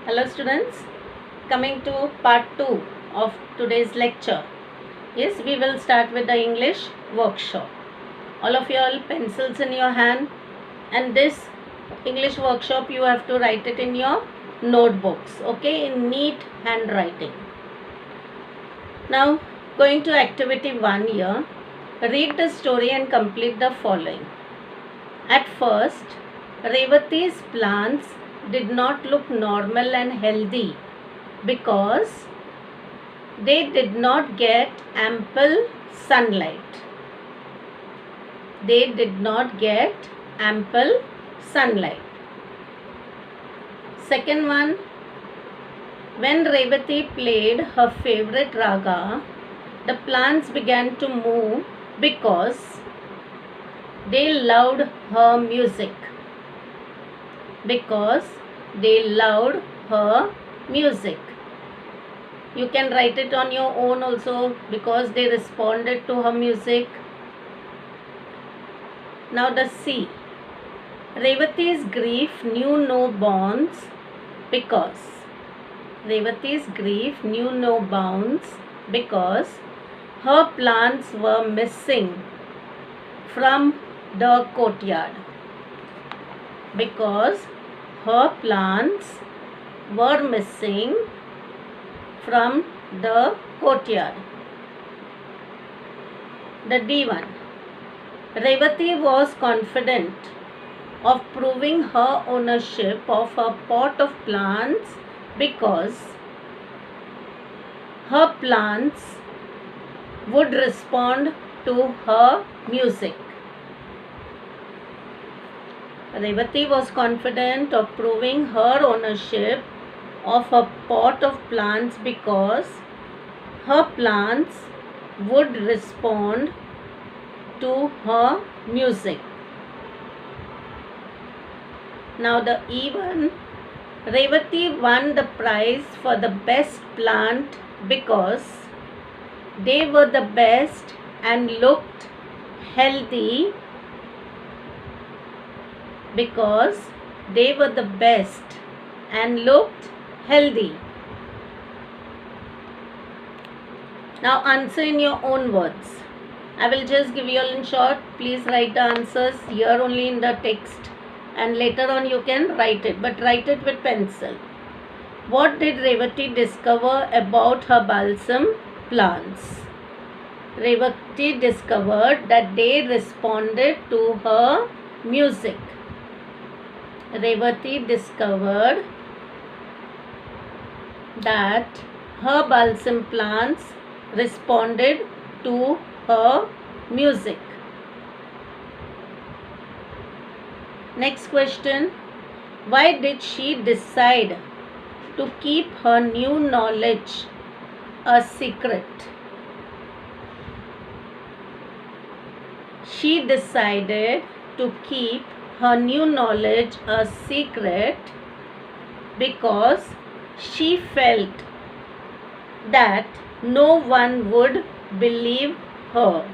Hello students, coming to part 2 of today's lecture. Yes, we will start with the English workshop. All of you all pencils in your hand, and this English workshop you have to write it in your notebooks, okay, in neat handwriting. Now going to activity 1 here. Read the story and complete the following. At first, Revati's plants did not look normal and healthy because they did not get ample sunlight. They did not get ample sunlight. Second one, when Revati played her favorite raga, the plants began to move because they loved her music. Because they loved her music. You can write it on your own also, because they responded to her music. Now the C. Revati's grief knew no bounds because Revati's grief knew no bounds because her plants were missing from the courtyard. Because her plants were missing from the courtyard. The D1. Revati was confident of proving her ownership of a pot of plants because her plants would respond to her music. Revati was confident of proving her ownership of a pot of plants because her plants would respond to her music. Now the E1. Revati won the prize for the best plant because they were the best and looked healthy. Because they were the best and looked healthy. Now answer in your own words. I will just give you all in short. Please write the answers here only in the text, and later on you can write it, but write it with pencil. What did Revati discover about her balsam plants? Revati discovered that they responded to her music. Revati discovered that her balsam plants responded to her music. Next question. Why did she decide to keep her new knowledge a secret? She decided to keep her new knowledge a secret because she felt that no one would believe her.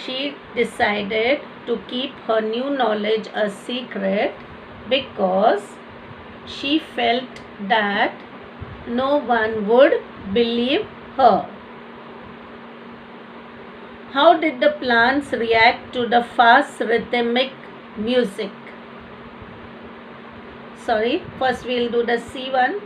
She decided to keep her new knowledge a secret because she felt that no one would believe her. How did the plants react to the fast rhythmic music? First we will do the C1.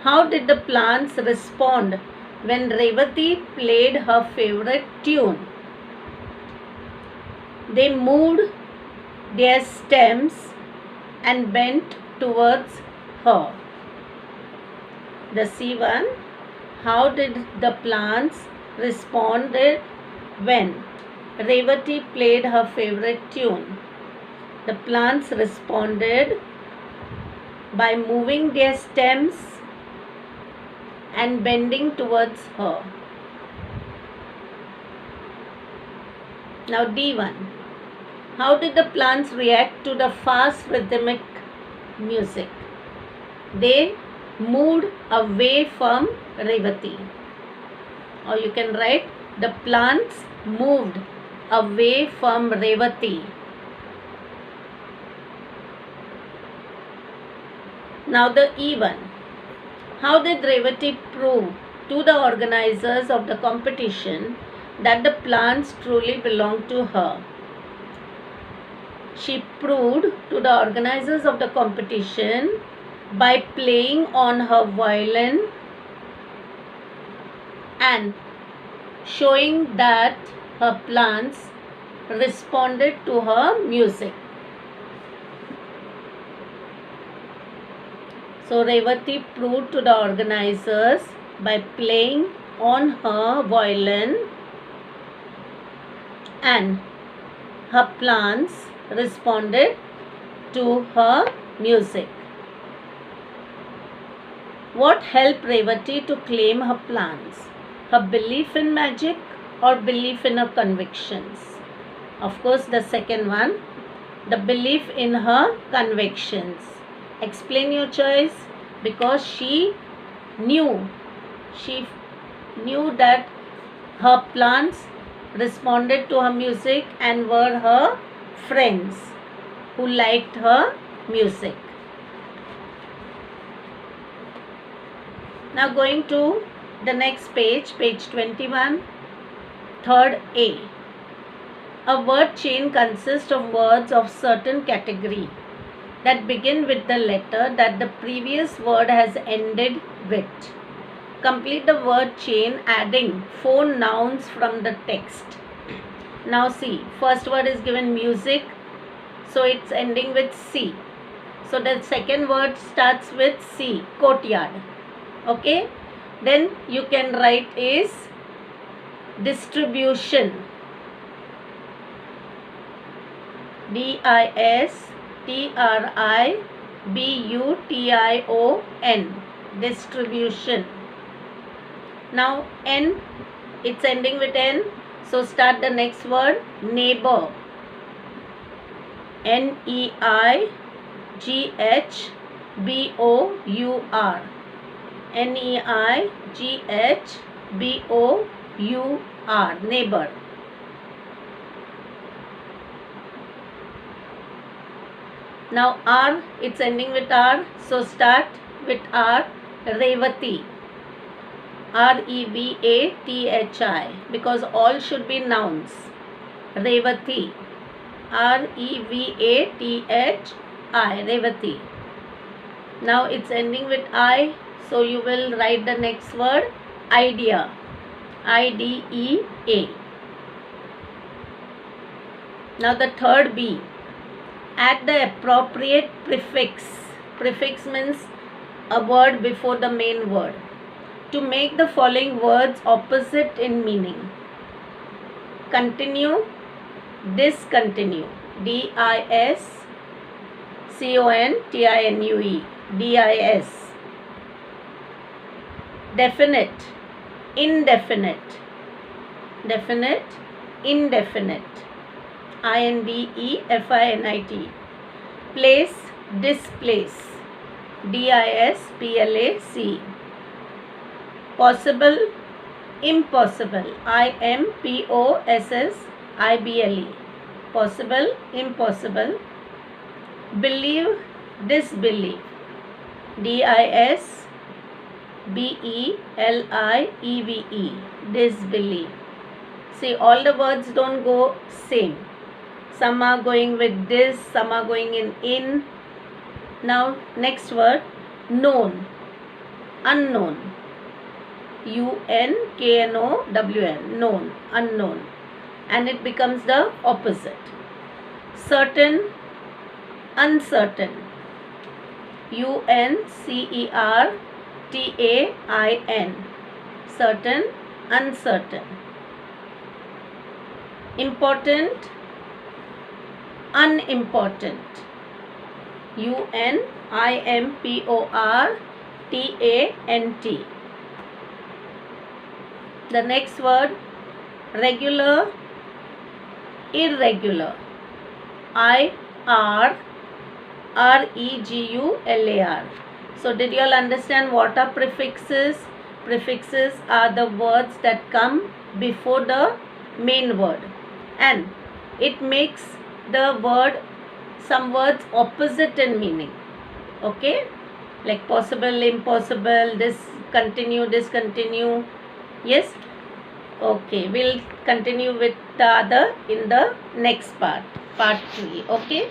How did the plants respond when Revati played her favorite tune? They moved their stems and bent towards her. The C1. How did the plants respond when Revati played her favorite tune? The plants responded by moving their stems and bending towards her. Now D1. How did the plants react to the fast rhythmic music? They moved away from Revati. Or you can write, the plants moved away from Revati. Now the E1. How did Revati prove to the organizers of the competition that the plants truly belong to her? She proved to the organizers of the competition by playing on her violin and showing that her plants responded to her music. So Revati proved to the organizers by playing on her violin and her plants responded to her music. What helped Revati to claim her plants? Her belief in magic or belief in her convictions? Of course, the second one, the belief in her convictions. Explain your choice. Because she knew that her plants responded to her music and were her friends who liked her music. Now going to the next page, page 21, third A. A word chain consists of words of certain category that begin with the letter that the previous word has ended with. Complete the word chain adding 4 nouns from the text. Now see, first word is given music, so it's ending with C. So the second word starts with C, courtyard. Okay, then you can write is distribution, distribution, distribution. Now N, it's ending with N, so start the next word, neighbor, N-E-I-G-H-B-O-U-R, N-E-I-G-H-B-O-U-R, neighbor. Now R, it's ending with R, so start with R, Revati, R-E-V-A-T-H-I, because all should be nouns. Revati, R-E-V-A-T-H-I, Revati. Now it's ending with I, so you will write the next word, idea, I-D-E-A. Now the third B. Add the appropriate prefix. Prefix means a word before the main word to make the following words opposite in meaning. Continue, discontinue, D-I-S-C-O-N-T-I-N-U-E, D-I-S. Definite, indefinite, definite, indefinite, I-N-D-E-F-I-N-I-T. Place, displace, D-I-S-P-L-A-C. Possible, impossible, I-M-P-O-S-S-I-B-L-E. Possible, impossible. Believe, disbelieve, D-I-S-B-E-L-I-E-V-E, disbelieve. See, all the words don't go same. Some are going with this, some are going in. Now, next word, known, unknown, U-N-K-N-O-W-N, known, unknown. And it becomes the opposite. Certain, uncertain, U-N-C-E-R-T-A-I-N, certain, uncertain. Important, unimportant, U-N-I-M-P-O-R-T-A-N-T. The next word, regular, irregular, I-R-R-E-G-U-L-A-R. So did you all understand what are prefixes? Prefixes are the words that come before the main word, and it makes the word, some words opposite in meaning. Okay, like possible, impossible, discontinue, discontinue. Yes. Okay, we'll continue with the other in the next part 3. Okay.